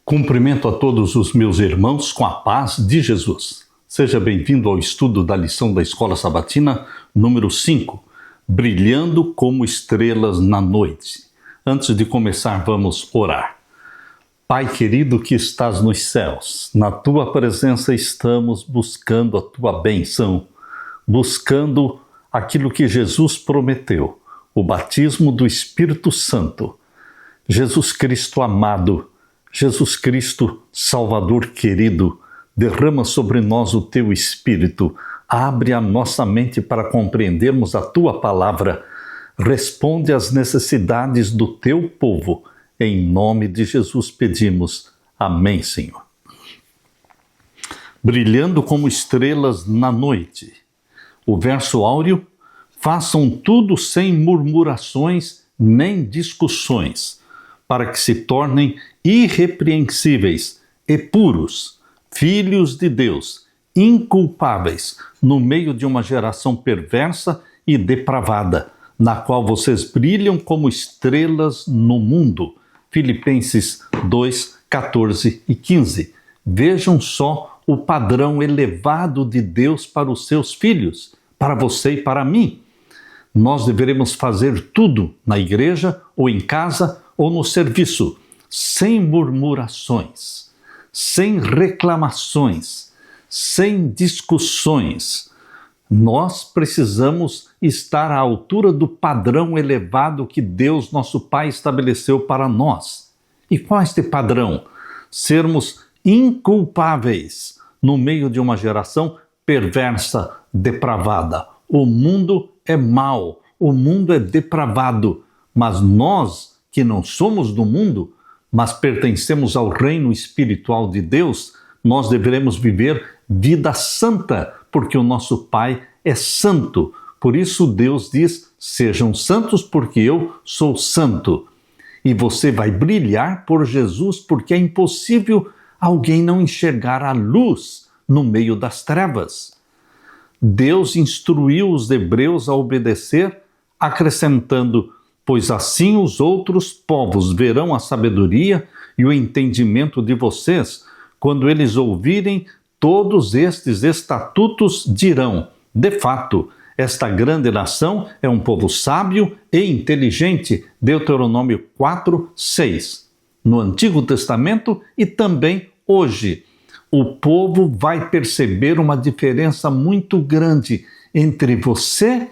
Cumprimento a todos os meus irmãos com a paz de Jesus. Seja bem-vindo ao estudo da lição da Escola Sabatina, número 5, Brilhando como estrelas na noite. Antes de começar, vamos orar. Pai querido que estás nos céus, na Tua presença estamos buscando a Tua bênção, buscando aquilo que Jesus prometeu, o batismo do Espírito Santo. Jesus Cristo amado, Jesus Cristo, Salvador querido, derrama sobre nós o Teu Espírito, abre a nossa mente para compreendermos a Tua palavra, responde às necessidades do Teu povo. Em nome de Jesus pedimos. Amém, Senhor. Brilhando como estrelas na noite. O verso áureo, façam tudo sem murmurações nem discussões, para que se tornem irrepreensíveis e puros, filhos de Deus, inculpáveis, no meio de uma geração perversa e depravada, na qual vocês brilham como estrelas no mundo. Filipenses 2, 14 e 15. Vejam só o padrão elevado de Deus para os seus filhos, para você e para mim. Nós deveremos fazer tudo na igreja, ou em casa, ou no serviço, sem murmurações, sem reclamações, sem discussões. Nós precisamos estar à altura do padrão elevado que Deus, nosso Pai, estabeleceu para nós. E qual é este padrão? Sermos inculpáveis no meio de uma geração perversa, depravada. O mundo é mau, o mundo é depravado, mas nós, que não somos do mundo, mas pertencemos ao reino espiritual de Deus, nós deveremos viver vida santa, porque o nosso Pai é santo. Por isso Deus diz, sejam santos porque eu sou santo. E você vai brilhar por Jesus, porque é impossível alguém não enxergar a luz no meio das trevas. Deus instruiu os hebreus a obedecer, acrescentando: pois assim os outros povos verão a sabedoria e o entendimento de vocês. Quando eles ouvirem todos estes estatutos, dirão: de fato, esta grande nação é um povo sábio e inteligente. Deuteronômio 4, 6. No Antigo Testamento e também hoje, o povo vai perceber uma diferença muito grande entre você,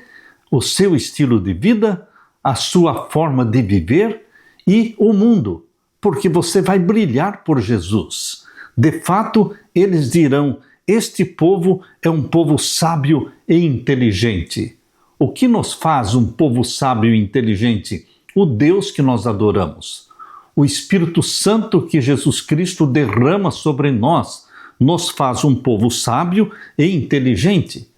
o seu estilo de vida, a sua forma de viver e o mundo, porque você vai brilhar por Jesus. De fato, eles dirão: este povo é um povo sábio e inteligente. O que nos faz um povo sábio e inteligente? O Deus que nós adoramos. O Espírito Santo que Jesus Cristo derrama sobre nós nos faz um povo sábio e inteligente.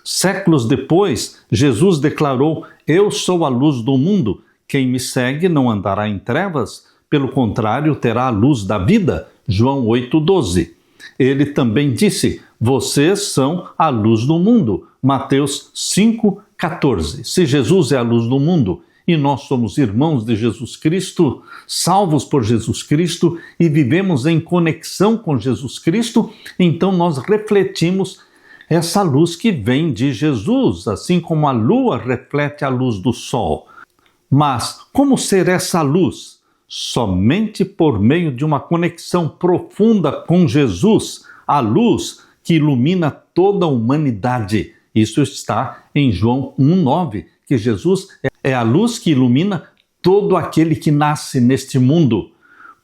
Séculos depois, Jesus declarou: eu sou a luz do mundo. Quem me segue não andará em trevas, pelo contrário, terá a luz da vida. João 8,12. Ele também disse: vocês são a luz do mundo. Mateus 5,14. Se Jesus é a luz do mundo e nós somos irmãos de Jesus Cristo, salvos por Jesus Cristo e vivemos em conexão com Jesus Cristo, então nós refletimos essa luz que vem de Jesus, assim como a lua reflete a luz do sol. Mas como ser essa luz? Somente por meio de uma conexão profunda com Jesus, a luz que ilumina toda a humanidade. Isso está em João 1,9, que Jesus é a luz que ilumina todo aquele que nasce neste mundo.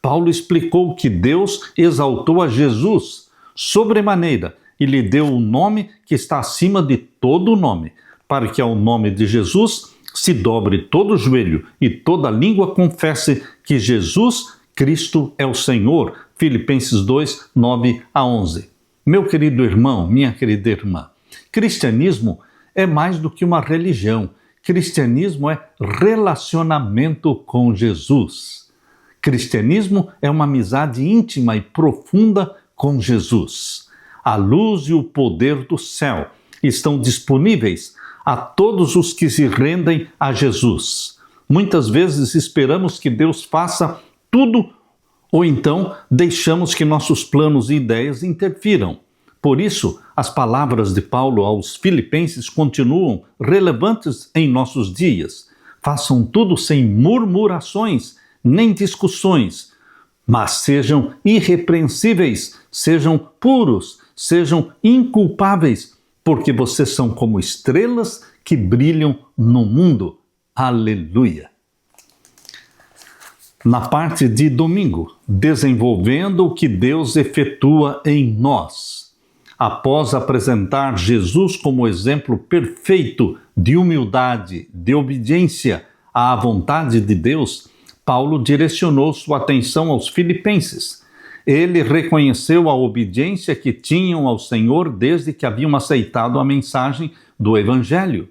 Paulo explicou que Deus exaltou a Jesus sobremaneira e lhe deu o nome que está acima de todo nome, para que ao nome de Jesus se dobre todo o joelho e toda língua confesse que Jesus Cristo é o Senhor. Filipenses 2, 9 a 11. Meu querido irmão, minha querida irmã, cristianismo é mais do que uma religião. Cristianismo é relacionamento com Jesus. Cristianismo é uma amizade íntima e profunda com Jesus. A luz e o poder do céu estão disponíveis a todos os que se rendem a Jesus. Muitas vezes esperamos que Deus faça tudo ou então deixamos que nossos planos e ideias interfiram. Por isso, as palavras de Paulo aos Filipenses continuam relevantes em nossos dias. Façam tudo sem murmurações, nem discussões, mas sejam irrepreensíveis, sejam puros, sejam inculpáveis, porque vocês são como estrelas que brilham no mundo. Aleluia! Na parte de domingo, desenvolvendo o que Deus efetua em nós. Após apresentar Jesus como exemplo perfeito de humildade, de obediência à vontade de Deus, Paulo direcionou sua atenção aos filipenses. Ele reconheceu a obediência que tinham ao Senhor desde que haviam aceitado a mensagem do Evangelho.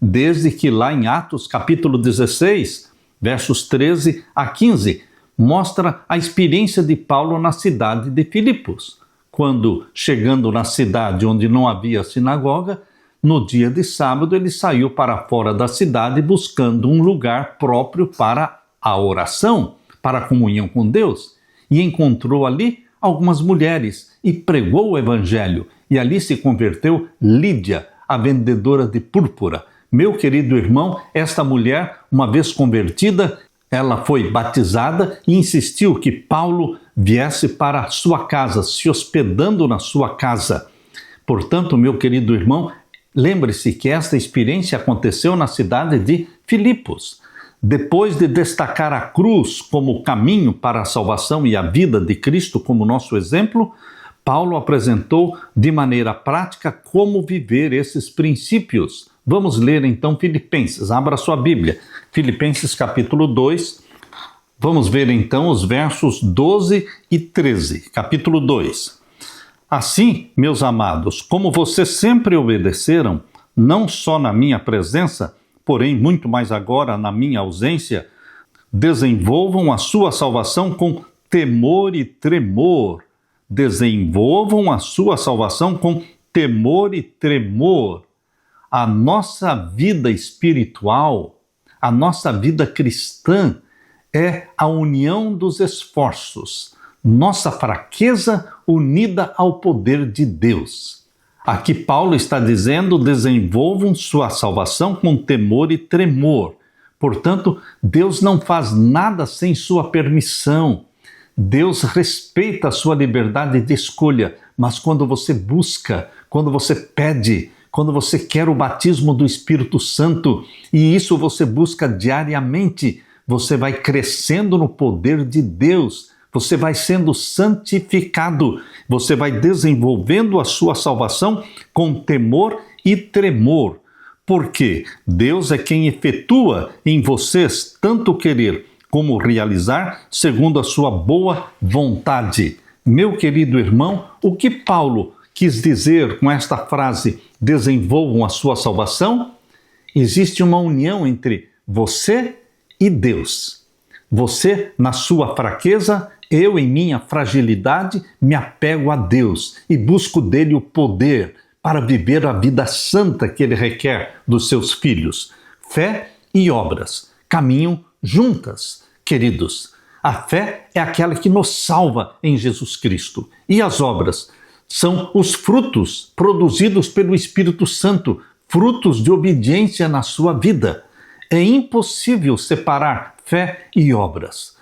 Desde que lá em Atos capítulo 16, versos 13 a 15, mostra a experiência de Paulo na cidade de Filipos, quando, chegando na cidade onde não havia sinagoga, no dia de sábado ele saiu para fora da cidade buscando um lugar próprio para a oração, para a comunhão com Deus, e encontrou ali algumas mulheres e pregou o Evangelho, e ali se converteu Lídia, a vendedora de púrpura. Meu querido irmão, esta mulher, uma vez convertida, ela foi batizada e insistiu que Paulo viesse para a sua casa, se hospedando na sua casa. Portanto, meu querido irmão, lembre-se que esta experiência aconteceu na cidade de Filipos. Depois de destacar a cruz como caminho para a salvação e a vida de Cristo como nosso exemplo, Paulo apresentou de maneira prática como viver esses princípios. Vamos ler então Filipenses, abra sua Bíblia, Filipenses capítulo 2, vamos ver então os versos 12 e 13, capítulo 2. Assim, meus amados, como vocês sempre obedeceram, não só na minha presença, porém muito mais agora na minha ausência, desenvolvam a sua salvação com temor e tremor. Desenvolvam a sua salvação com temor e tremor. A nossa vida espiritual, a nossa vida cristã é a união dos esforços, nossa fraqueza unida ao poder de Deus. Aqui Paulo está dizendo, desenvolvam sua salvação com temor e tremor. Portanto, Deus não faz nada sem sua permissão. Deus respeita a sua liberdade de escolha, mas quando você busca, quando você pede, quando você quer o batismo do Espírito Santo, e isso você busca diariamente, você vai crescendo no poder de Deus, você vai sendo santificado, você vai desenvolvendo a sua salvação com temor e tremor, porque Deus é quem efetua em vocês tanto querer como realizar segundo a sua boa vontade. Meu querido irmão, o que Paulo quis dizer com esta frase, desenvolvam a sua salvação? Existe uma união entre você e Deus. Você, na sua fraqueza, eu, em minha fragilidade, me apego a Deus e busco dele o poder para viver a vida santa que ele requer dos seus filhos. Fé e obras caminham juntas, queridos. A fé é aquela que nos salva em Jesus Cristo. E as obras são os frutos produzidos pelo Espírito Santo, frutos de obediência na sua vida. É impossível separar fé e obras.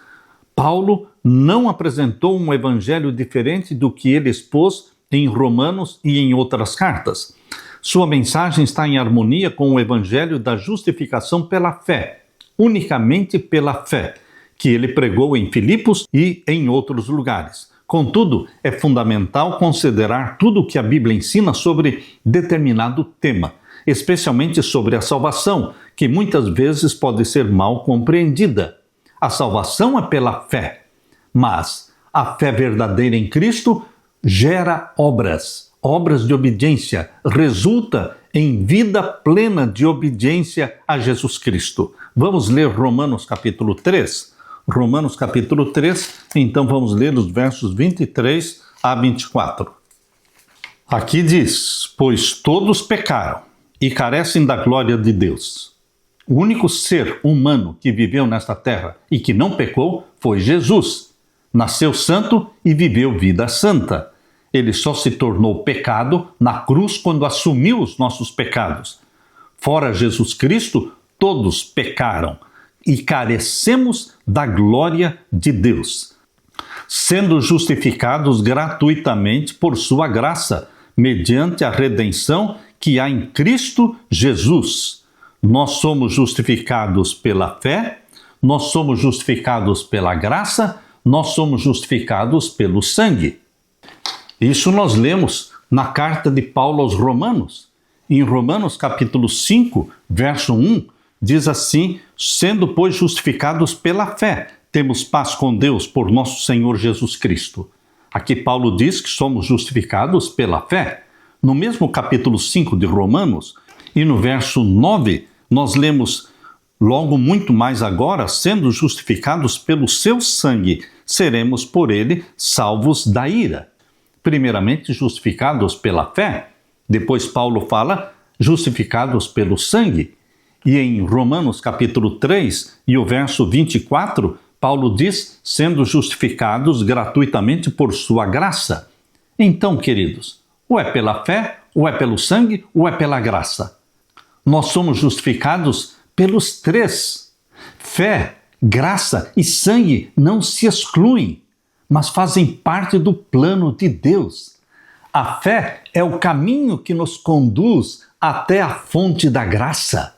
Paulo não apresentou um evangelho diferente do que ele expôs em Romanos e em outras cartas. Sua mensagem está em harmonia com o evangelho da justificação pela fé, unicamente pela fé, que ele pregou em Filipos e em outros lugares. Contudo, é fundamental considerar tudo o que a Bíblia ensina sobre determinado tema, especialmente sobre a salvação, que muitas vezes pode ser mal compreendida. A salvação é pela fé, mas a fé verdadeira em Cristo gera obras de obediência, resulta em vida plena de obediência a Jesus Cristo. Vamos ler Romanos capítulo 3. Romanos capítulo 3, então vamos ler os versos 23 a 24. Aqui diz, pois todos pecaram e carecem da glória de Deus. O único ser humano que viveu nesta terra e que não pecou foi Jesus. nasceu santo e viveu vida santa. Ele só se tornou pecado na cruz quando assumiu os nossos pecados. Fora Jesus Cristo, todos pecaram e carecemos da glória de Deus, sendo justificados gratuitamente por sua graça, mediante a redenção que há em Cristo Jesus. Nós somos justificados pela fé, nós somos justificados pela graça, nós somos justificados pelo sangue. Isso nós lemos na carta de Paulo aos Romanos. Em Romanos capítulo 5, verso 1, diz assim: sendo, pois, justificados pela fé, temos paz com Deus por nosso Senhor Jesus Cristo. Aqui Paulo diz que somos justificados pela fé. No mesmo capítulo 5 de Romanos, e no verso 9, nós lemos logo muito mais agora: sendo justificados pelo seu sangue, seremos por ele salvos da ira. Primeiramente, justificados pela fé. Depois Paulo fala, justificados pelo sangue. E em Romanos capítulo 3 e o verso 24, Paulo diz, sendo justificados gratuitamente por sua graça. Então, queridos, ou é pela fé, ou é pelo sangue, ou é pela graça. Nós somos justificados pelos três. Fé, graça e sangue não se excluem, mas fazem parte do plano de Deus. A fé é o caminho que nos conduz até a fonte da graça.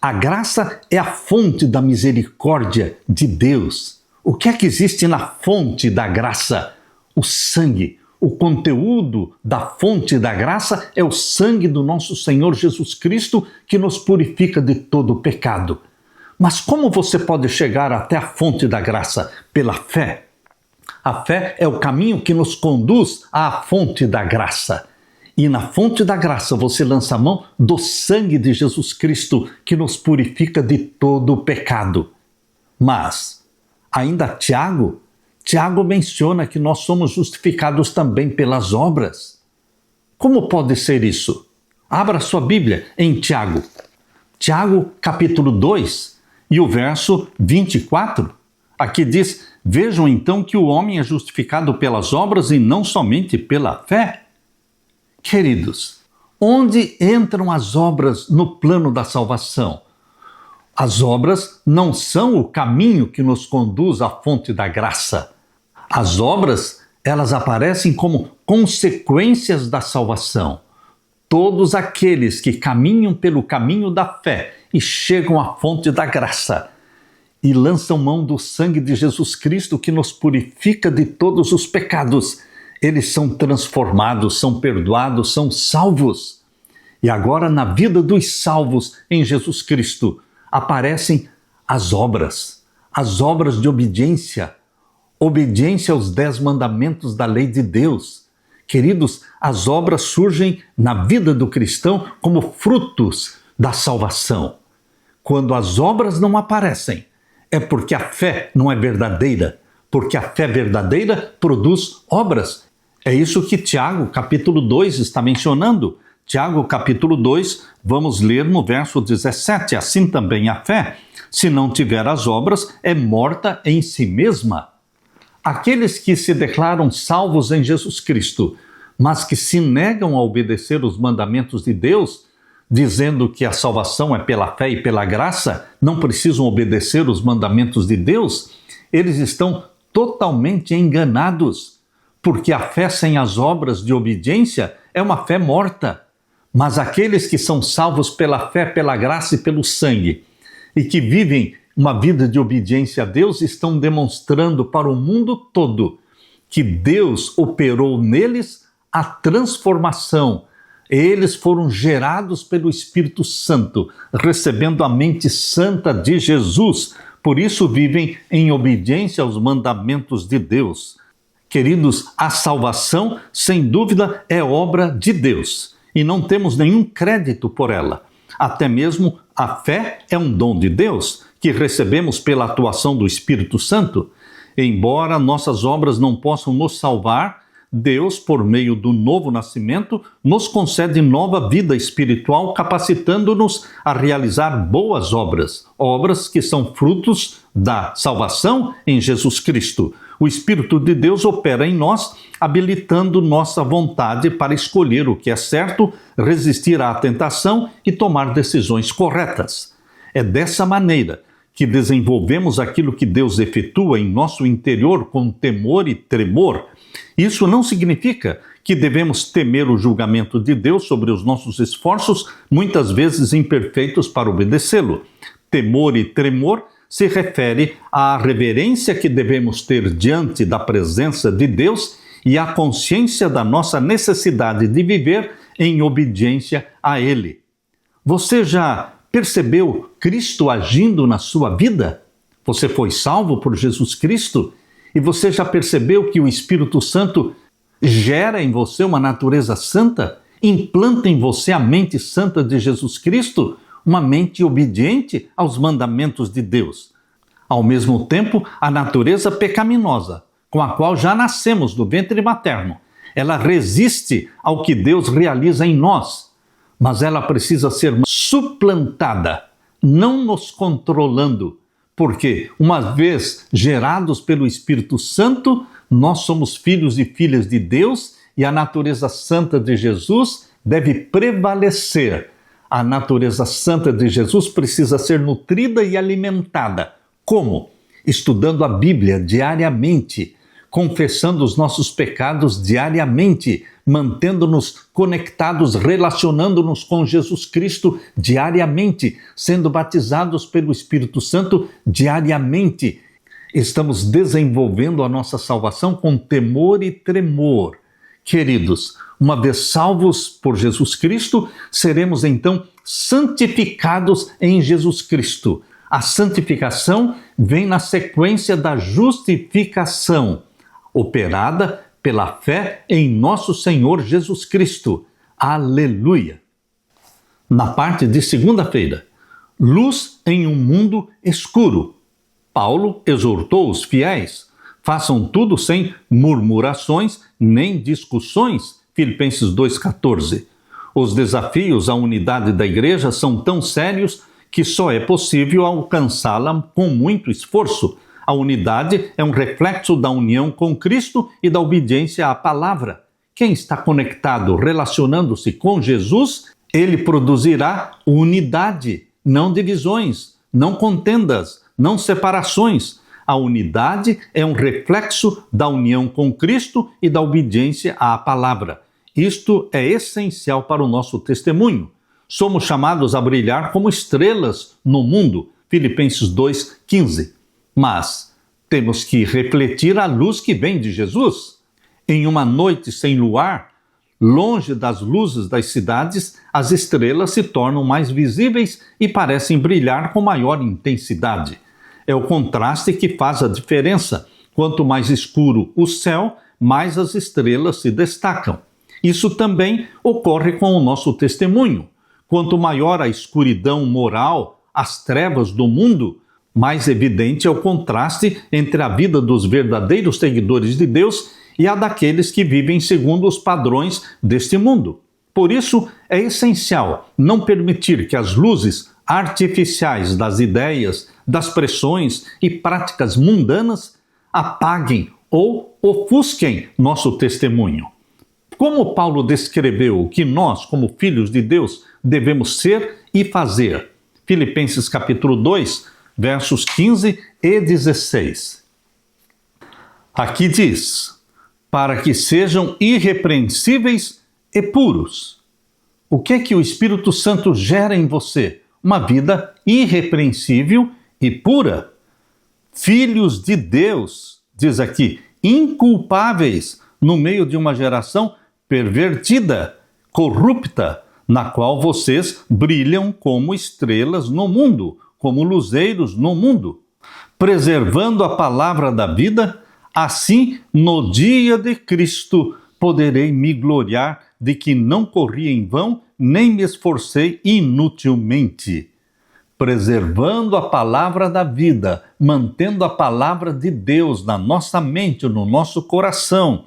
A graça é a fonte da misericórdia de Deus. O que é que existe na fonte da graça? O sangue. O conteúdo da fonte da graça é o sangue do nosso Senhor Jesus Cristo, que nos purifica de todo o pecado. Mas como você pode chegar até a fonte da graça? Pela fé. A fé é o caminho que nos conduz à fonte da graça. E na fonte da graça você lança a mão do sangue de Jesus Cristo, que nos purifica de todo o pecado. Mas, ainda Tiago menciona que nós somos justificados também pelas obras. Como pode ser isso? Abra sua Bíblia em Tiago. Tiago, capítulo 2, e o verso 24. Aqui diz: vejam então que o homem é justificado pelas obras e não somente pela fé. Queridos, onde entram as obras no plano da salvação? As obras não são o caminho que nos conduz à fonte da graça. As obras, elas aparecem como consequências da salvação. Todos aqueles que caminham pelo caminho da fé e chegam à fonte da graça e lançam mão do sangue de Jesus Cristo, que nos purifica de todos os pecados, eles são transformados, são perdoados, são salvos. E agora, na vida dos salvos em Jesus Cristo, aparecem as obras de obediência aos 10 mandamentos da lei de Deus. Queridos, as obras surgem na vida do cristão como frutos da salvação. Quando as obras não aparecem, é porque a fé não é verdadeira, porque a fé verdadeira produz obras. É isso que Tiago, capítulo 2, está mencionando. Tiago, capítulo 2, vamos ler no verso 17. Assim também a fé, se não tiver as obras, é morta em si mesma. Aqueles que se declaram salvos em Jesus Cristo, mas que se negam a obedecer os mandamentos de Deus, dizendo que a salvação é pela fé e pela graça, não precisam obedecer os mandamentos de Deus, eles estão totalmente enganados, porque a fé sem as obras de obediência é uma fé morta. Mas aqueles que são salvos pela fé, pela graça e pelo sangue, e que vivem uma vida de obediência a Deus, estão demonstrando para o mundo todo que Deus operou neles a transformação. Eles foram gerados pelo Espírito Santo, recebendo a mente santa de Jesus. Por isso vivem em obediência aos mandamentos de Deus. Queridos, a salvação, sem dúvida, é obra de Deus e não temos nenhum crédito por ela. Até mesmo a fé é um dom de Deus que recebemos pela atuação do Espírito Santo. Embora nossas obras não possam nos salvar, Deus, por meio do novo nascimento, nos concede nova vida espiritual, capacitando-nos a realizar boas obras, obras que são frutos da salvação em Jesus Cristo. o Espírito de Deus opera em nós, habilitando nossa vontade para escolher o que é certo, resistir à tentação e tomar decisões corretas. É dessa maneira que desenvolvemos aquilo que Deus efetua em nosso interior com temor e tremor. Isso não significa que devemos temer o julgamento de Deus sobre os nossos esforços, muitas vezes imperfeitos, para obedecê-lo. Temor e tremor se refere à reverência que devemos ter diante da presença de Deus e à consciência da nossa necessidade de viver em obediência a Ele. Você já percebeu Cristo agindo na sua vida? Você foi salvo por Jesus Cristo? E você já percebeu que o Espírito Santo gera em você uma natureza santa? Implanta em você a mente santa de Jesus Cristo? Uma mente obediente aos mandamentos de Deus. Ao mesmo tempo, a natureza pecaminosa, com a qual já nascemos do ventre materno, ela resiste ao que Deus realiza em nós, mas ela precisa ser suplantada, não nos controlando, porque, uma vez gerados pelo Espírito Santo, nós somos filhos e filhas de Deus e a natureza santa de Jesus deve prevalecer. A natureza santa de Jesus precisa ser nutrida e alimentada. Como? Estudando a Bíblia diariamente, confessando os nossos pecados diariamente, mantendo-nos conectados, relacionando-nos com Jesus Cristo diariamente, sendo batizados pelo Espírito Santo diariamente. Estamos desenvolvendo a nossa salvação com temor e tremor. Queridos, uma vez salvos por Jesus Cristo, seremos então santificados em Jesus Cristo. A santificação vem na sequência da justificação, operada pela fé em nosso Senhor Jesus Cristo. Aleluia! Na parte de segunda-feira, luz em um mundo escuro. Paulo exortou os fiéis: façam tudo sem murmurações nem discussões. Filipenses 2,14. Os desafios à unidade da igreja são tão sérios que só é possível alcançá-la com muito esforço. A unidade é um reflexo da união com Cristo e da obediência à palavra. Quem está conectado, relacionando-se com Jesus, ele produzirá unidade, não divisões, não contendas, não separações. A unidade é um reflexo da união com Cristo e da obediência à palavra. Isto é essencial para o nosso testemunho. Somos chamados a brilhar como estrelas no mundo. Filipenses 2,15. Mas temos que refletir a luz que vem de Jesus. Em uma noite sem luar, longe das luzes das cidades, as estrelas se tornam mais visíveis e parecem brilhar com maior intensidade. É o contraste que faz a diferença. Quanto mais escuro o céu, mais as estrelas se destacam. Isso também ocorre com o nosso testemunho. Quanto maior a escuridão moral, as trevas do mundo, mais evidente é o contraste entre a vida dos verdadeiros seguidores de Deus e a daqueles que vivem segundo os padrões deste mundo. Por isso, é essencial não permitir que as luzes artificiais das ideias, das pressões e práticas mundanas apaguem ou ofusquem nosso testemunho. Como Paulo descreveu o que nós, como filhos de Deus, devemos ser e fazer? Filipenses capítulo 2, versos 15 e 16. Aqui diz: para que sejam irrepreensíveis e puros. O que é que o Espírito Santo gera em você? Uma vida irrepreensível e pura. Filhos de Deus, diz aqui, inculpáveis no meio de uma geração pervertida, corrupta, na qual vocês brilham como estrelas no mundo, como luzeiros no mundo, preservando a palavra da vida. Assim, no dia de Cristo, poderei me gloriar de que não corri em vão, nem me esforcei inutilmente. Preservando a palavra da vida, mantendo a palavra de Deus na nossa mente, no nosso coração.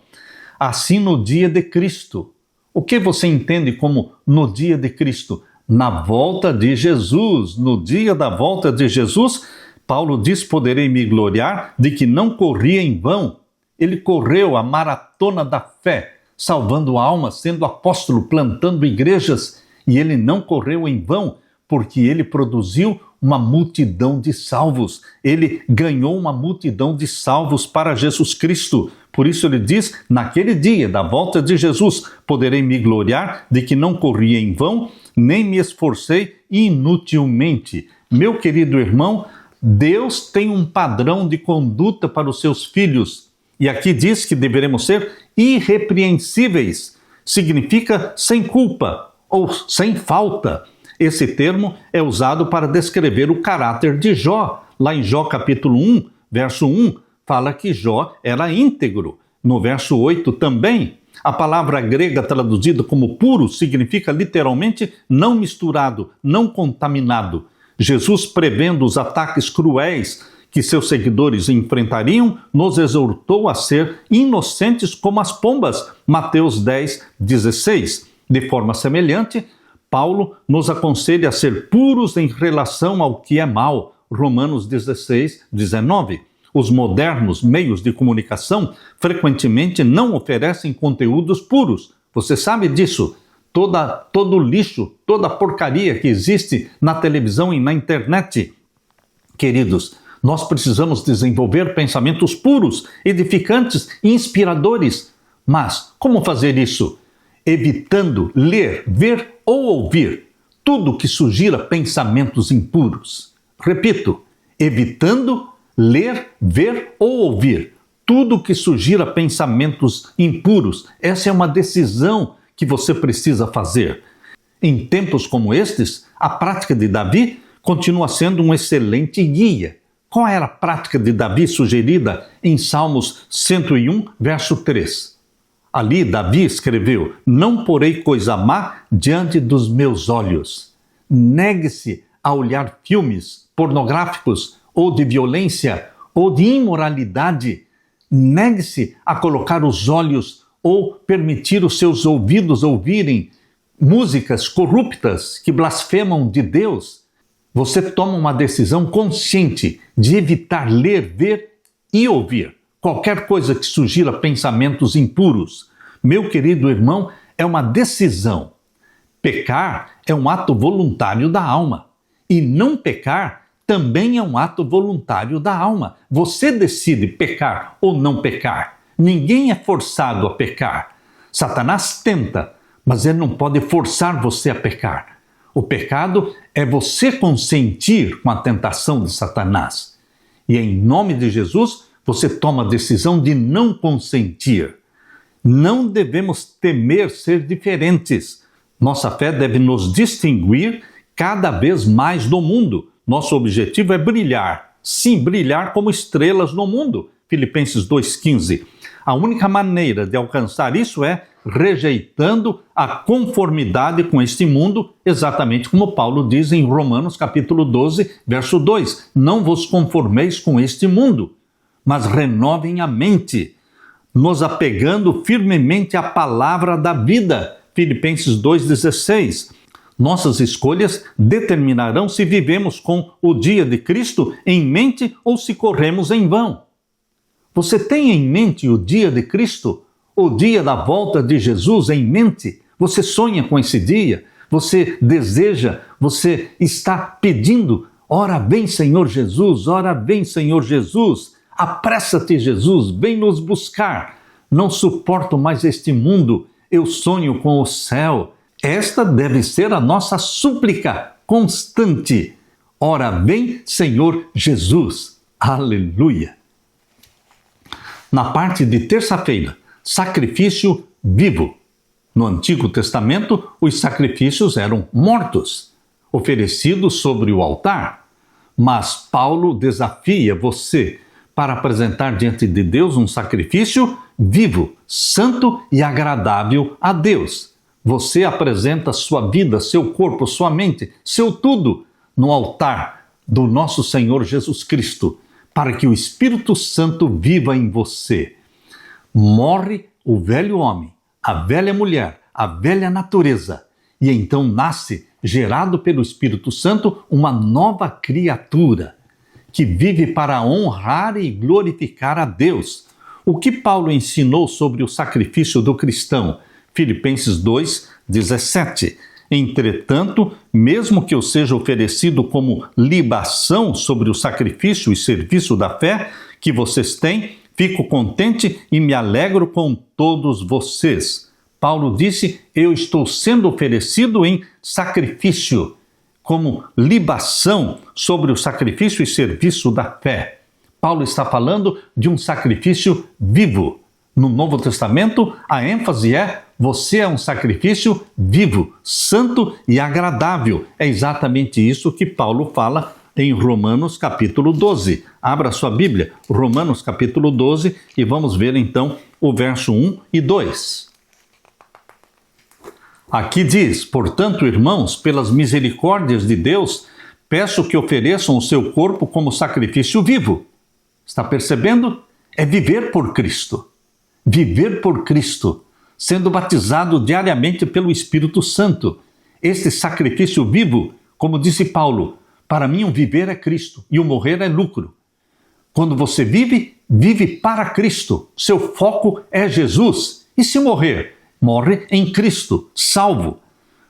Assim, no dia de Cristo. O que você entende como no dia de Cristo? Na volta de Jesus. No dia da volta de Jesus, Paulo diz: poderei me gloriar de que não corri em vão. Ele correu a maratona da fé, salvando almas, sendo apóstolo, plantando igrejas. E ele não correu em vão, porque ele produziu uma multidão de salvos. Ele ganhou uma multidão de salvos para Jesus Cristo. Por isso ele diz, naquele dia da volta de Jesus, poderei me gloriar de que não corri em vão, nem me esforcei inutilmente. Meu querido irmão, Deus tem um padrão de conduta para os seus filhos. E aqui diz que deveremos ser irrepreensíveis. Significa sem culpa ou sem falta. Esse termo é usado para descrever o caráter de Jó. Lá em Jó capítulo 1, verso 1, fala que Jó era íntegro. No verso 8 também. A palavra grega traduzida como puro significa literalmente não misturado, não contaminado. Jesus, prevendo os ataques cruéis que seus seguidores enfrentariam, nos exortou a ser inocentes como as pombas. Mateus 10, 16. De forma semelhante, Paulo nos aconselha a ser puros em relação ao que é mal. Romanos 16, 19. Os modernos meios de comunicação frequentemente não oferecem conteúdos puros. Você sabe disso? Todo lixo, toda porcaria que existe na televisão e na internet. Queridos, nós precisamos desenvolver pensamentos puros, edificantes e inspiradores. Mas como fazer isso? Evitando ler, ver ou ouvir tudo que sugira pensamentos impuros. Repito, evitando ler, ver ou ouvir tudo que sugira pensamentos impuros. Essa é uma decisão que você precisa fazer. Em tempos como estes, a prática de Davi continua sendo um excelente guia. Qual era a prática de Davi sugerida em Salmos 101, verso 3? Ali Davi escreveu, não porei coisa má diante dos meus olhos. Negue-se a olhar filmes pornográficos ou de violência ou de imoralidade. Negue-se a colocar os olhos ou permitir os seus ouvidos ouvirem músicas corruptas que blasfemam de Deus. Você toma uma decisão consciente de evitar ler, ver e ouvir qualquer coisa que sugira pensamentos impuros. Meu querido irmão, é uma decisão. Pecar é um ato voluntário da alma. E não pecar também é um ato voluntário da alma. Você decide pecar ou não pecar. Ninguém é forçado a pecar. Satanás tenta, mas ele não pode forçar você a pecar. O pecado é você consentir com a tentação de Satanás. E em nome de Jesus, você toma a decisão de não consentir. Não devemos temer ser diferentes. Nossa fé deve nos distinguir cada vez mais do mundo. Nosso objetivo é brilhar. Sim, brilhar como estrelas no mundo. Filipenses 2,15. A única maneira de alcançar isso é rejeitando a conformidade com este mundo, exatamente como Paulo diz em Romanos capítulo 12, verso 2. Não vos conformeis com este mundo, mas renovem a mente, nos apegando firmemente à palavra da vida. Filipenses 2,16. Nossas escolhas determinarão se vivemos com o dia de Cristo em mente ou se corremos em vão. Você tem em mente o dia de Cristo? O dia da volta de Jesus em mente? Você sonha com esse dia? Você deseja? Você está pedindo? Ora vem, Senhor Jesus, ora vem, Senhor Jesus. Apressa-te, Jesus, vem nos buscar. Não suporto mais este mundo. Eu sonho com o céu. Esta deve ser a nossa súplica constante. Ora vem, Senhor Jesus. Aleluia. Na parte de terça-feira, sacrifício vivo. No Antigo Testamento, os sacrifícios eram mortos, oferecidos sobre o altar. Mas Paulo desafia você para apresentar diante de Deus um sacrifício vivo, santo e agradável a Deus. Você apresenta sua vida, seu corpo, sua mente, seu tudo no altar do nosso Senhor Jesus Cristo, para que o Espírito Santo viva em você. Morre o velho homem, a velha mulher, a velha natureza, e então nasce, gerado pelo Espírito Santo, uma nova criatura, que vive para honrar e glorificar a Deus. O que Paulo ensinou sobre o sacrifício do cristão? Filipenses 2:17. Entretanto, mesmo que eu seja oferecido como libação sobre o sacrifício e serviço da fé que vocês têm, fico contente e me alegro com todos vocês. Paulo disse, eu estou sendo oferecido em sacrifício, como libação sobre o sacrifício e serviço da fé. Paulo está falando de um sacrifício vivo. No Novo Testamento, a ênfase é: você é um sacrifício vivo, santo e agradável. É exatamente isso que Paulo fala em Romanos capítulo 12. Abra sua Bíblia, Romanos capítulo 12, e vamos ver então o verso 1 e 2. Aqui diz, portanto, irmãos, pelas misericórdias de Deus, peço que ofereçam o seu corpo como sacrifício vivo. Está percebendo? É viver por Cristo. Viver por Cristo, sendo batizado diariamente pelo Espírito Santo. Este sacrifício vivo, como disse Paulo, para mim o viver é Cristo e o morrer é lucro. Quando você vive, vive para Cristo. Seu foco é Jesus. E se morrer? Morre em Cristo, salvo.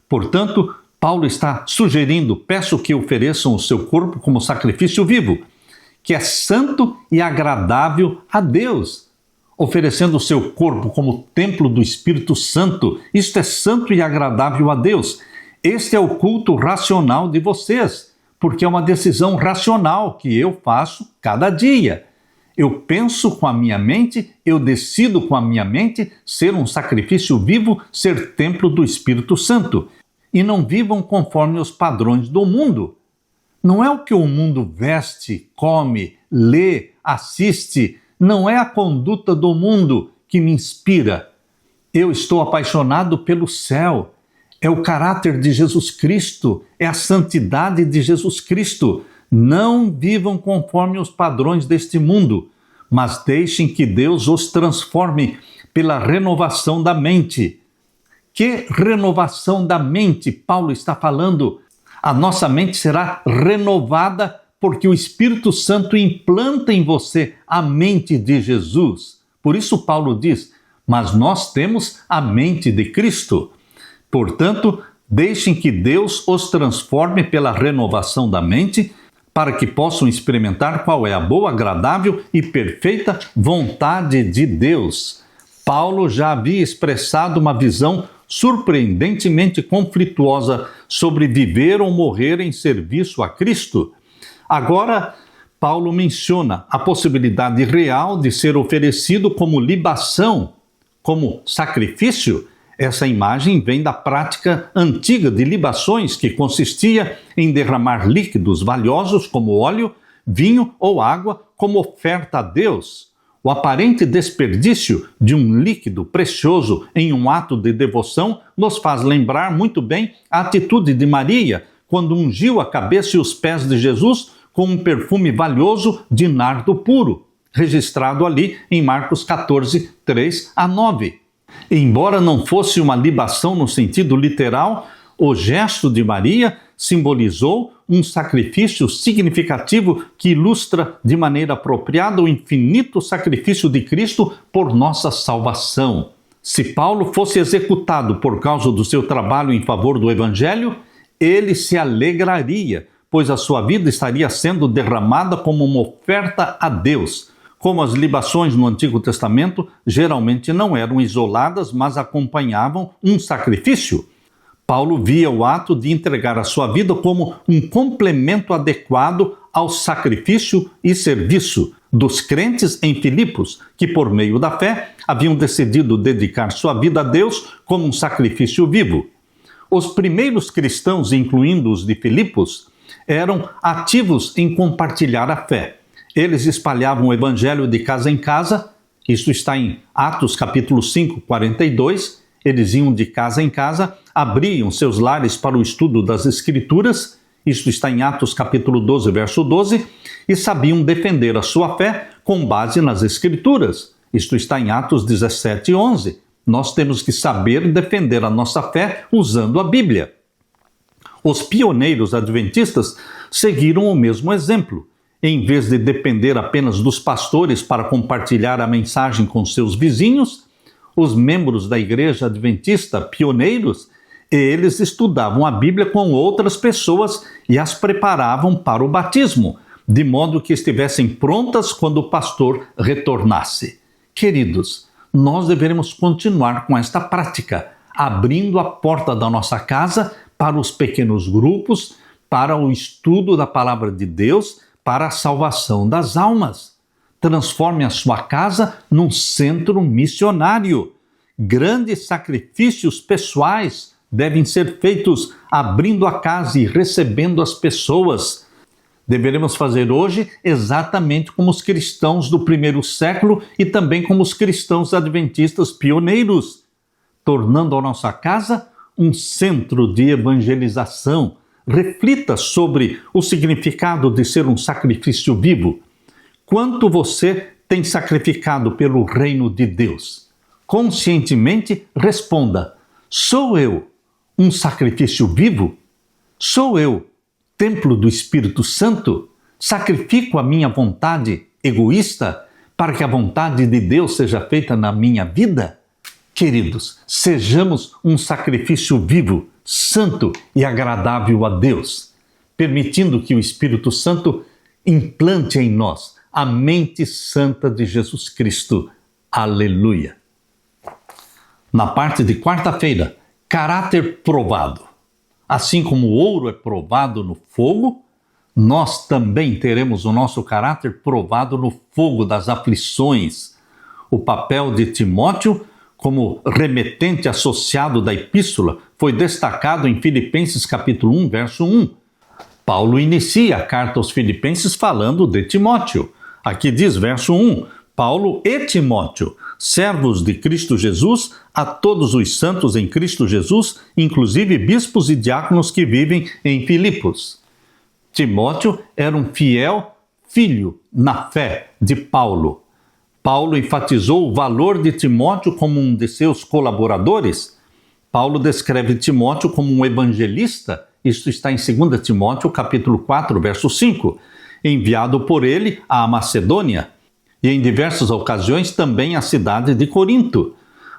Portanto, Paulo está sugerindo, peço que ofereçam o seu corpo como sacrifício vivo, que é santo e agradável a Deus, oferecendo o seu corpo como templo do Espírito Santo. Isto é santo e agradável a Deus. Este é o culto racional de vocês, porque é uma decisão racional que eu faço cada dia. Eu penso com a minha mente, eu decido com a minha mente ser um sacrifício vivo, ser templo do Espírito Santo. E não vivam conforme os padrões do mundo. Não é o que o mundo veste, come, lê, assiste. Não é a conduta do mundo que me inspira. Eu estou apaixonado pelo céu. É o caráter de Jesus Cristo, é a santidade de Jesus Cristo. Não vivam conforme os padrões deste mundo, mas deixem que Deus os transforme pela renovação da mente. Que renovação da mente Paulo está falando? A nossa mente será renovada porque o Espírito Santo implanta em você a mente de Jesus. Por isso Paulo diz, mas nós temos a mente de Cristo. Portanto, deixem que Deus os transforme pela renovação da mente, para que possam experimentar qual é a boa, agradável e perfeita vontade de Deus. Paulo já havia expressado uma visão surpreendentemente conflituosa sobre viver ou morrer em serviço a Cristo. Agora, Paulo menciona a possibilidade real de ser oferecido como libação, como sacrifício. Essa imagem vem da prática antiga de libações, que consistia em derramar líquidos valiosos como óleo, vinho ou água como oferta a Deus. O aparente desperdício de um líquido precioso em um ato de devoção nos faz lembrar muito bem a atitude de Maria, quando ungiu a cabeça e os pés de Jesus com um perfume valioso de nardo puro, registrado ali em Marcos 14, 3-9. Embora não fosse uma libação no sentido literal, o gesto de Maria simbolizou um sacrifício significativo que ilustra de maneira apropriada o infinito sacrifício de Cristo por nossa salvação. Se Paulo fosse executado por causa do seu trabalho em favor do Evangelho, ele se alegraria, pois a sua vida estaria sendo derramada como uma oferta a Deus. Como as libações no Antigo Testamento geralmente não eram isoladas, mas acompanhavam um sacrifício, Paulo via o ato de entregar a sua vida como um complemento adequado ao sacrifício e serviço dos crentes em Filipos, que por meio da fé haviam decidido dedicar sua vida a Deus como um sacrifício vivo. Os primeiros cristãos, incluindo os de Filipos, eram ativos em compartilhar a fé. Eles espalhavam o evangelho de casa em casa, isso está em Atos capítulo 5, 42, eles iam de casa em casa, abriam seus lares para o estudo das Escrituras, isto está em Atos capítulo 12, verso 12, e sabiam defender a sua fé com base nas Escrituras, isto está em Atos 17, 11. Nós temos que saber defender a nossa fé usando a Bíblia. Os pioneiros adventistas seguiram o mesmo exemplo. em vez de depender apenas dos pastores para compartilhar a mensagem com seus vizinhos, os membros da Igreja Adventista, pioneiros, eles estudavam a Bíblia com outras pessoas e as preparavam para o batismo, de modo que estivessem prontas quando o pastor retornasse. Queridos, nós deveremos continuar com esta prática, abrindo a porta da nossa casa para os pequenos grupos, para o estudo da palavra de Deus, para a salvação das almas. Transforme a sua casa num centro missionário. Grandes sacrifícios pessoais devem ser feitos abrindo a casa e recebendo as pessoas. Deveremos fazer hoje exatamente como os cristãos do primeiro século e também como os cristãos adventistas pioneiros, tornando a nossa casa um centro de evangelização. Reflita sobre o significado de ser um sacrifício vivo. Quanto você tem sacrificado pelo reino de Deus? Conscientemente responda: sou eu um sacrifício vivo? Sou eu templo do Espírito Santo? Sacrifico a minha vontade egoísta para que a vontade de Deus seja feita na minha vida? Queridos, sejamos um sacrifício vivo, santo e agradável a Deus, permitindo que o Espírito Santo implante em nós a mente santa de Jesus Cristo. Aleluia! Na parte de quarta-feira, caráter provado. Assim como o ouro é provado no fogo, nós também teremos o nosso caráter provado no fogo das aflições. O papel de Timóteo, como remetente associado da epístola, foi destacado em Filipenses capítulo 1, verso 1. Paulo inicia a carta aos Filipenses falando de Timóteo. Aqui diz, verso 1, Paulo e Timóteo, servos de Cristo Jesus, a todos os santos em Cristo Jesus, inclusive bispos e diáconos que vivem em Filipos. Timóteo era um fiel filho na fé de Paulo. Paulo enfatizou o valor de Timóteo como um de seus colaboradores. Paulo descreve Timóteo como um evangelista, isto está em 2 Timóteo capítulo 4, verso 5, enviado por ele à Macedônia e em diversas ocasiões também à cidade de Corinto.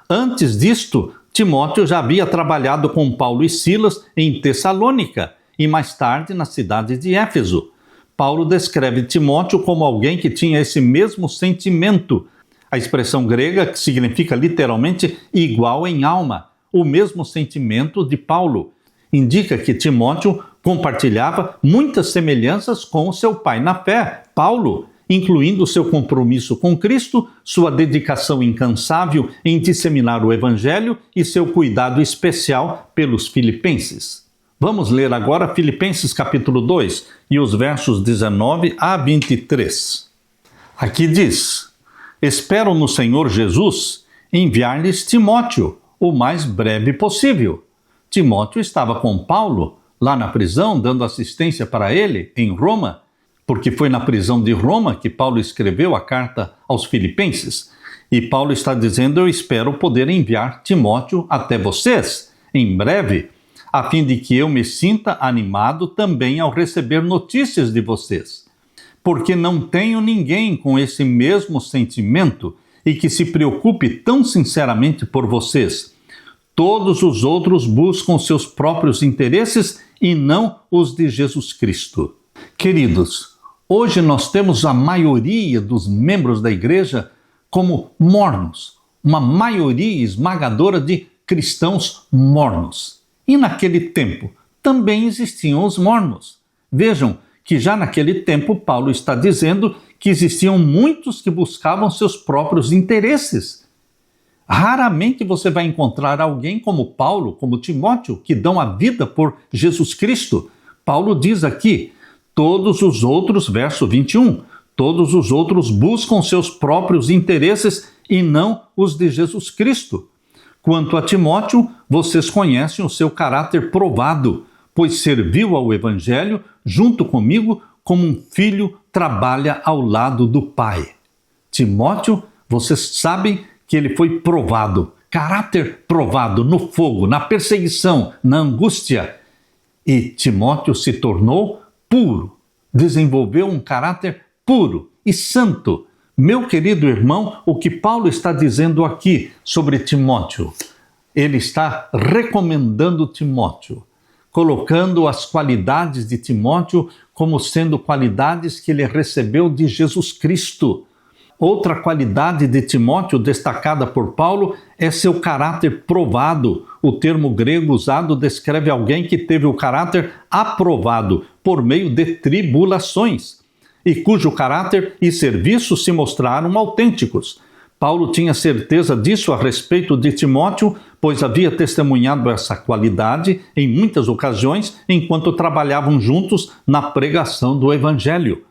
Antes disto, Timóteo já havia trabalhado com Paulo e Silas em Tessalônica e mais tarde na cidade de Éfeso. Paulo descreve Timóteo como alguém que tinha esse mesmo sentimento. A expressão grega que significa literalmente igual em alma, o mesmo sentimento de Paulo, indica que Timóteo compartilhava muitas semelhanças com o seu pai na fé, Paulo, incluindo seu compromisso com Cristo, sua dedicação incansável em disseminar o Evangelho e seu cuidado especial pelos filipenses. Vamos ler agora Filipenses capítulo 2 e os versos 19 a 23. Aqui diz: espero no Senhor Jesus enviar-lhes Timóteo o mais breve possível. Timóteo estava com Paulo lá na prisão, dando assistência para ele em Roma, porque foi na prisão de Roma que Paulo escreveu a carta aos Filipenses. E Paulo está dizendo: eu espero poder enviar Timóteo até vocês em breve, a fim de que eu me sinta animado também ao receber notícias de vocês. Porque não tenho ninguém com esse mesmo sentimento e que se preocupe tão sinceramente por vocês. Todos os outros buscam seus próprios interesses e não os de Jesus Cristo. Queridos, hoje nós temos a maioria dos membros da igreja como mornos, uma maioria esmagadora de cristãos mornos. E naquele tempo também existiam os mormons. Vejam que já naquele tempo Paulo está dizendo que existiam muitos que buscavam seus próprios interesses. Raramente você vai encontrar alguém como Paulo, como Timóteo, que dão a vida por Jesus Cristo. Paulo diz aqui, todos os outros, verso 21, todos os outros buscam seus próprios interesses e não os de Jesus Cristo. Quanto a Timóteo, vocês conhecem o seu caráter provado, pois serviu ao Evangelho junto comigo como um filho trabalha ao lado do pai. Timóteo, vocês sabem que ele foi provado, caráter provado no fogo, na perseguição, na angústia. E Timóteo se tornou puro, desenvolveu um caráter puro e santo. Meu querido irmão, o que Paulo está dizendo aqui sobre Timóteo? Ele está recomendando Timóteo, colocando as qualidades de Timóteo como sendo qualidades que ele recebeu de Jesus Cristo. Outra qualidade de Timóteo destacada por Paulo é seu caráter provado. O termo grego usado descreve alguém que teve o caráter aprovado por meio de tribulações e cujo caráter e serviço se mostraram autênticos. Paulo tinha certeza disso a respeito de Timóteo, pois havia testemunhado essa qualidade em muitas ocasiões enquanto trabalhavam juntos na pregação do Evangelho.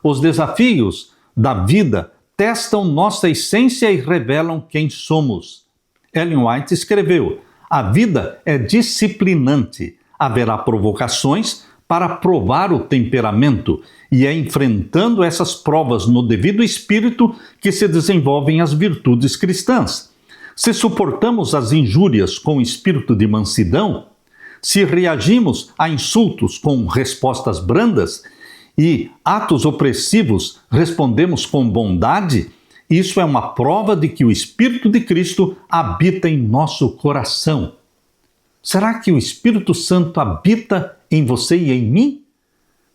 Os desafios da vida testam nossa essência e revelam quem somos. Ellen White escreveu: a vida é disciplinante, haverá provocações para provar o temperamento, e é enfrentando essas provas no devido espírito que se desenvolvem as virtudes cristãs. Se suportamos as injúrias com espírito de mansidão, se reagimos a insultos com respostas brandas e atos opressivos respondemos com bondade, isso é uma prova de que o Espírito de Cristo habita em nosso coração. Será que o Espírito Santo habita em você e em mim?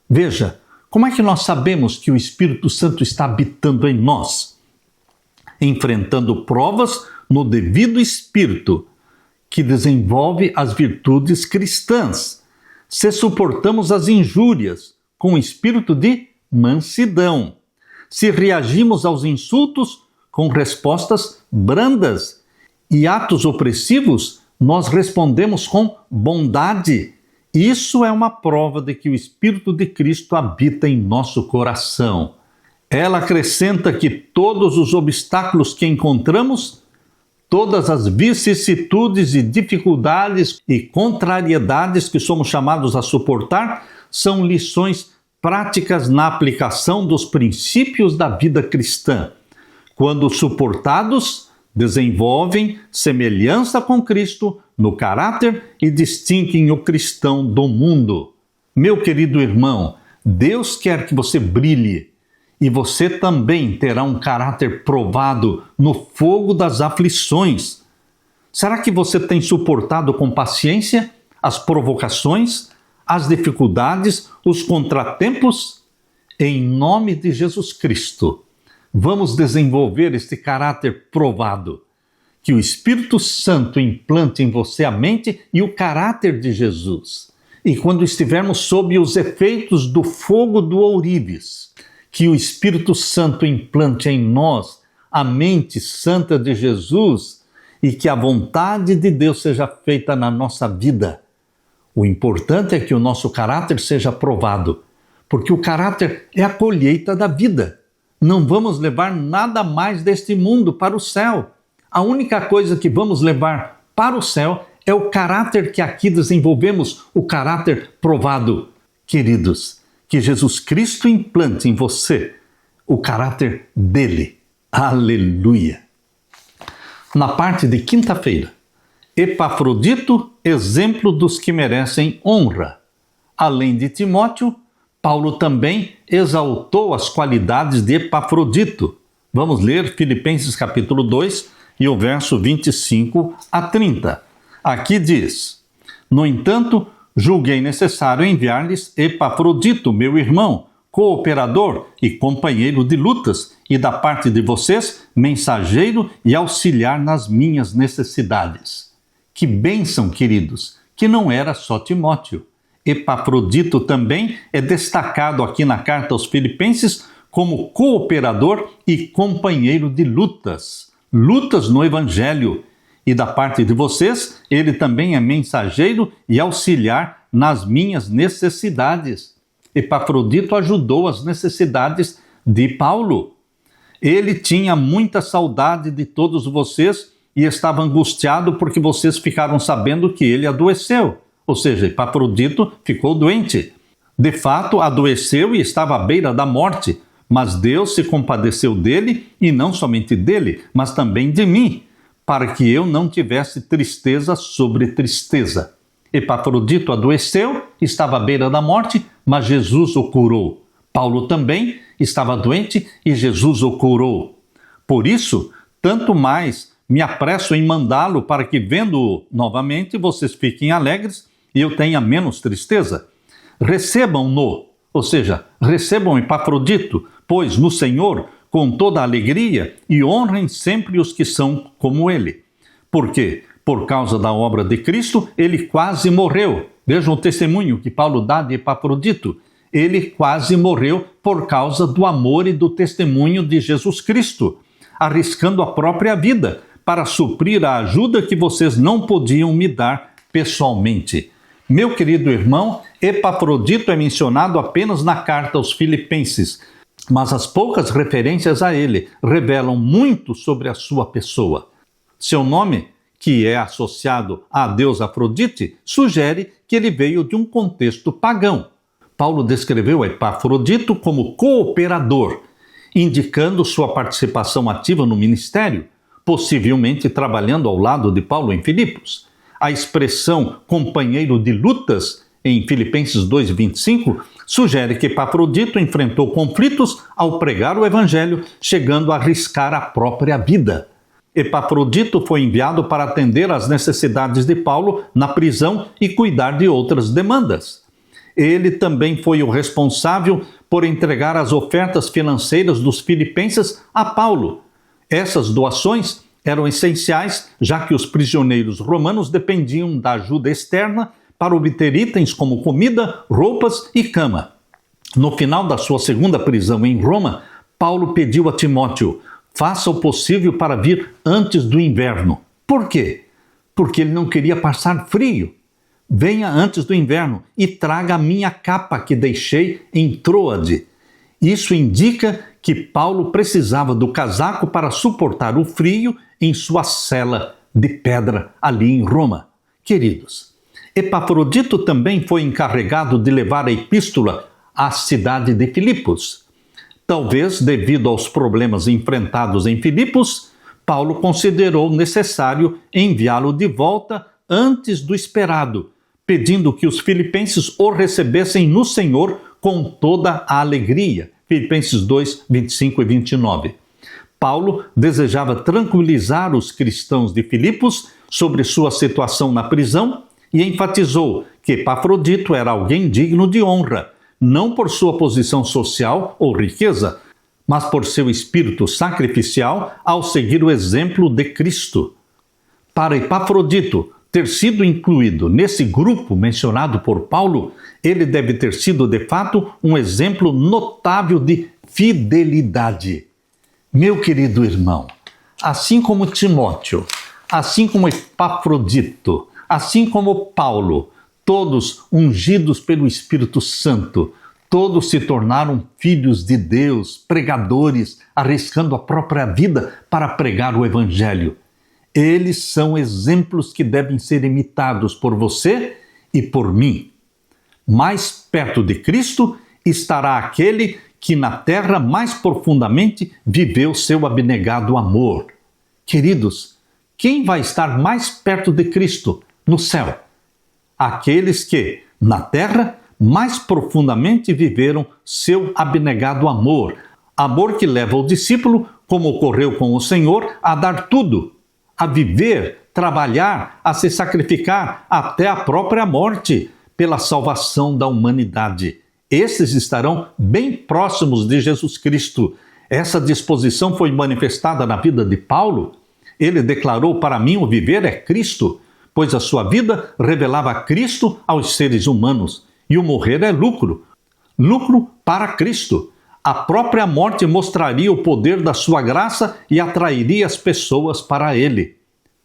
Veja, como é que nós sabemos que o Espírito Santo está habitando em nós? Enfrentando provas no devido espírito, que desenvolve as virtudes cristãs. Se suportamos as injúrias com espírito de mansidão. Se reagimos aos insultos com respostas brandas e atos opressivos, nós respondemos com bondade. Isso é uma prova de que o Espírito de Cristo habita em nosso coração. Ela acrescenta que todos os obstáculos que encontramos, todas as vicissitudes e dificuldades e contrariedades que somos chamados a suportar, são lições práticas na aplicação dos princípios da vida cristã. Quando suportados, desenvolvem semelhança com Cristo no caráter e distinguem o cristão do mundo. Meu querido irmão, Deus quer que você brilhe e você também terá um caráter provado no fogo das aflições. Será que você tem suportado com paciência as provocações, as dificuldades, os contratempos? Em nome de Jesus Cristo, vamos desenvolver este caráter provado. Que o Espírito Santo implante em você a mente e o caráter de Jesus. E quando estivermos sob os efeitos do fogo do ourives, que o Espírito Santo implante em nós a mente santa de Jesus e que a vontade de Deus seja feita na nossa vida. O importante é que o nosso caráter seja provado, porque o caráter é a colheita da vida. Não vamos levar nada mais deste mundo para o céu. A única coisa que vamos levar para o céu é o caráter que aqui desenvolvemos, o caráter provado. Queridos, que Jesus Cristo implante em você o caráter dele. Aleluia! Na parte de quinta-feira, Epafrodito, exemplo dos que merecem honra. Além de Timóteo, Paulo também exaltou as qualidades de Epafrodito. Vamos ler Filipenses capítulo 2 e o verso 25 a 30. Aqui diz: no entanto, julguei necessário enviar-lhes Epafrodito, meu irmão, cooperador e companheiro de lutas, e da parte de vocês, mensageiro e auxiliar nas minhas necessidades. Que bênção, queridos, que não era só Timóteo. Epafrodito também é destacado aqui na carta aos Filipenses como cooperador e companheiro de lutas. Lutas no Evangelho. E da parte de vocês, ele também é mensageiro e auxiliar nas minhas necessidades. Epafrodito ajudou as necessidades de Paulo. Ele tinha muita saudade de todos vocês e estava angustiado porque vocês ficaram sabendo que ele adoeceu. Ou seja, Epafrodito ficou doente. De fato, adoeceu e estava à beira da morte. Mas Deus se compadeceu dele, e não somente dele, mas também de mim, para que eu não tivesse tristeza sobre tristeza. Epafrodito adoeceu, estava à beira da morte, mas Jesus o curou. Paulo também estava doente e Jesus o curou. Por isso, tanto mais me apresso em mandá-lo para que, vendo-o novamente, vocês fiquem alegres e eu tenha menos tristeza. Recebam-no, ou seja, recebam Epafrodito, pois no Senhor, com toda a alegria, e honrem sempre os que são como ele. Porque, por causa da obra de Cristo, ele quase morreu. Vejam o testemunho que Paulo dá de Epafrodito. Ele quase morreu por causa do amor e do testemunho de Jesus Cristo, arriscando a própria vida para suprir a ajuda que vocês não podiam me dar pessoalmente. Meu querido irmão, Epafrodito é mencionado apenas na carta aos Filipenses, mas as poucas referências a ele revelam muito sobre a sua pessoa. Seu nome, que é associado à deusa Afrodite, sugere que ele veio de um contexto pagão. Paulo descreveu Epafrodito como cooperador, indicando sua participação ativa no ministério, possivelmente trabalhando ao lado de Paulo em Filipos. A expressão companheiro de lutas, em Filipenses 2,25, sugere que Epafrodito enfrentou conflitos ao pregar o evangelho, chegando a arriscar a própria vida. Epafrodito foi enviado para atender às necessidades de Paulo na prisão e cuidar de outras demandas. Ele também foi o responsável por entregar as ofertas financeiras dos filipenses a Paulo. Essas doações eram essenciais, já que os prisioneiros romanos dependiam da ajuda externa para obter itens como comida, roupas e cama. No final da sua segunda prisão em Roma, Paulo pediu a Timóteo: faça o possível para vir antes do inverno. Por quê? Porque ele não queria passar frio. Venha antes do inverno e traga a minha capa que deixei em Troade. Isso indica que Paulo precisava do casaco para suportar o frio em sua cela de pedra ali em Roma. Queridos, Epafrodito também foi encarregado de levar a epístola à cidade de Filipos. Talvez devido aos problemas enfrentados em Filipos, Paulo considerou necessário enviá-lo de volta antes do esperado, pedindo que os filipenses o recebessem no Senhor com toda a alegria. Filipenses 2, 25 e 29. Paulo desejava tranquilizar os cristãos de Filipos sobre sua situação na prisão e enfatizou que Epafrodito era alguém digno de honra, não por sua posição social ou riqueza, mas por seu espírito sacrificial ao seguir o exemplo de Cristo. Para Epafrodito ter sido incluído nesse grupo mencionado por Paulo, ele deve ter sido, de fato, um exemplo notável de fidelidade. Meu querido irmão, assim como Timóteo, assim como Epafrodito, assim como Paulo, todos ungidos pelo Espírito Santo, todos se tornaram filhos de Deus, pregadores, arriscando a própria vida para pregar o Evangelho. Eles são exemplos que devem ser imitados por você e por mim. Mais perto de Cristo estará aquele que na terra mais profundamente viveu seu abnegado amor. Queridos, quem vai estar mais perto de Cristo no céu? Aqueles que, na terra, mais profundamente viveram seu abnegado amor. Amor que leva o discípulo, como ocorreu com o Senhor, a dar tudo, a viver, trabalhar, a se sacrificar até a própria morte pela salvação da humanidade. Esses estarão bem próximos de Jesus Cristo. Essa disposição foi manifestada na vida de Paulo. Ele declarou: para mim o viver é Cristo, pois a sua vida revelava Cristo aos seres humanos, e o morrer é lucro. Lucro para Cristo. A própria morte mostraria o poder da sua graça e atrairia as pessoas para ele.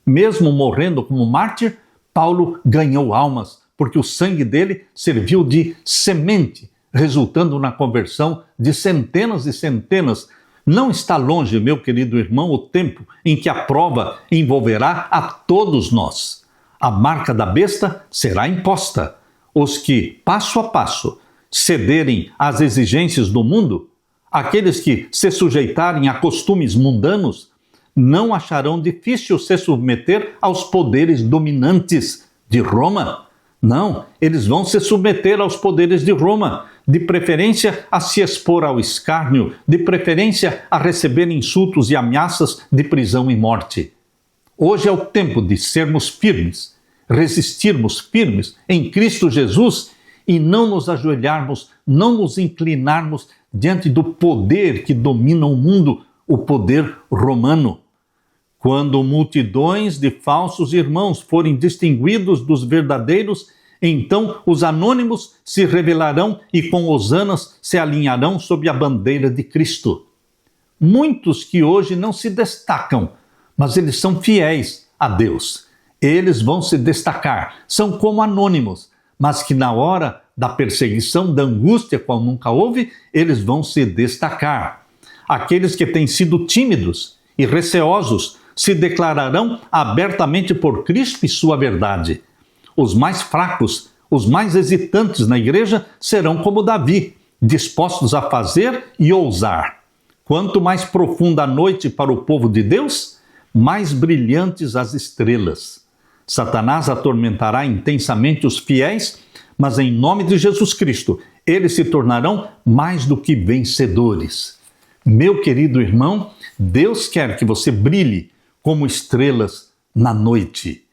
Mesmo morrendo como mártir, Paulo ganhou almas, porque o sangue dele serviu de semente, resultando na conversão de centenas e centenas. Não está longe, meu querido irmão, o tempo em que a prova envolverá a todos nós. A marca da besta será imposta. Os que, passo a passo, cederem às exigências do mundo, aqueles que se sujeitarem a costumes mundanos, não acharão difícil se submeter aos poderes dominantes de Roma. Não, eles vão se submeter aos poderes de Roma, de preferência a se expor ao escárnio, de preferência a receber insultos e ameaças de prisão e morte. Hoje é o tempo de sermos firmes, resistirmos firmes em Cristo Jesus e não nos ajoelharmos, não nos inclinarmos diante do poder que domina o mundo, o poder romano. Quando multidões de falsos irmãos forem distinguidos dos verdadeiros, então os anônimos se revelarão e com hosanas se alinharão sob a bandeira de Cristo. Muitos que hoje não se destacam, mas eles são fiéis a Deus. Eles vão se destacar, são como anônimos, mas que na hora da perseguição, da angústia, qual nunca houve, eles vão se destacar. Aqueles que têm sido tímidos e receosos se declararão abertamente por Cristo e sua verdade. Os mais fracos, os mais hesitantes na igreja serão como Davi, dispostos a fazer e ousar. Quanto mais profunda a noite para o povo de Deus, mais brilhantes as estrelas. Satanás atormentará intensamente os fiéis, mas em nome de Jesus Cristo, eles se tornarão mais do que vencedores. Meu querido irmão, Deus quer que você brilhe como estrelas na noite.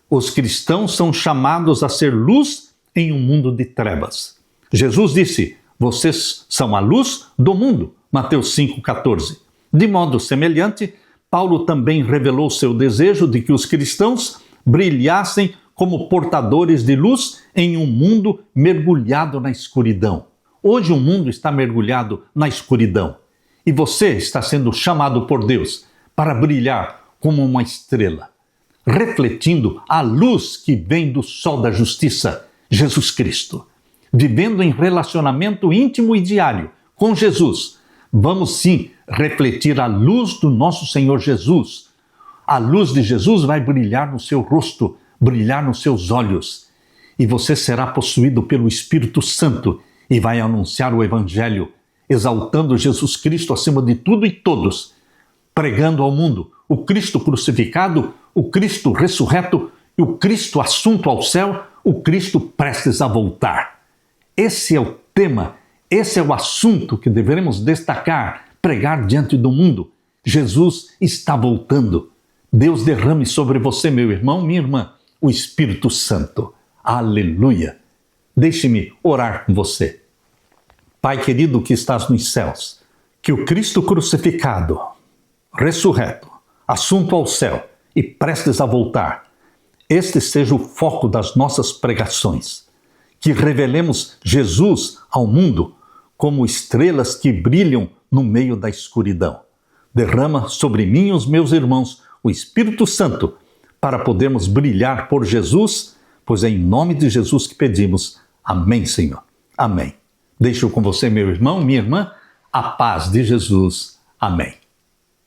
Os cristãos são chamados a ser luz em um mundo de trevas. Jesus disse, vocês são a luz do mundo, Mateus 5,14. De modo semelhante, Paulo também revelou seu desejo de que os cristãos brilhassem como portadores de luz em um mundo mergulhado na escuridão. Hoje o mundo está mergulhado na escuridão e você está sendo chamado por Deus para brilhar como uma estrela, refletindo a luz que vem do sol da justiça, Jesus Cristo. Vivendo em relacionamento íntimo e diário com Jesus, vamos sim refletir a luz do nosso Senhor Jesus. A luz de Jesus vai brilhar no seu rosto, brilhar nos seus olhos, e você será possuído pelo Espírito Santo e vai anunciar o Evangelho, exaltando Jesus Cristo acima de tudo e todos, pregando ao mundo o Cristo crucificado, o Cristo ressurreto e o Cristo assunto ao céu, o Cristo prestes a voltar. Esse é o tema, esse é o assunto que devemos destacar, pregar diante do mundo. Jesus está voltando. Deus derrame sobre você, meu irmão, minha irmã, o Espírito Santo. Aleluia! Deixe-me orar com você. Pai querido que estás nos céus, que o Cristo crucificado, ressurreto, assunto ao céu e prestes a voltar, este seja o foco das nossas pregações. Que revelemos Jesus ao mundo como estrelas que brilham no meio da escuridão. Derrama sobre mim e os meus irmãos o Espírito Santo para podermos brilhar por Jesus, pois é em nome de Jesus que pedimos. Amém, Senhor. Amém. Deixo com você, meu irmão, minha irmã, a paz de Jesus. Amém.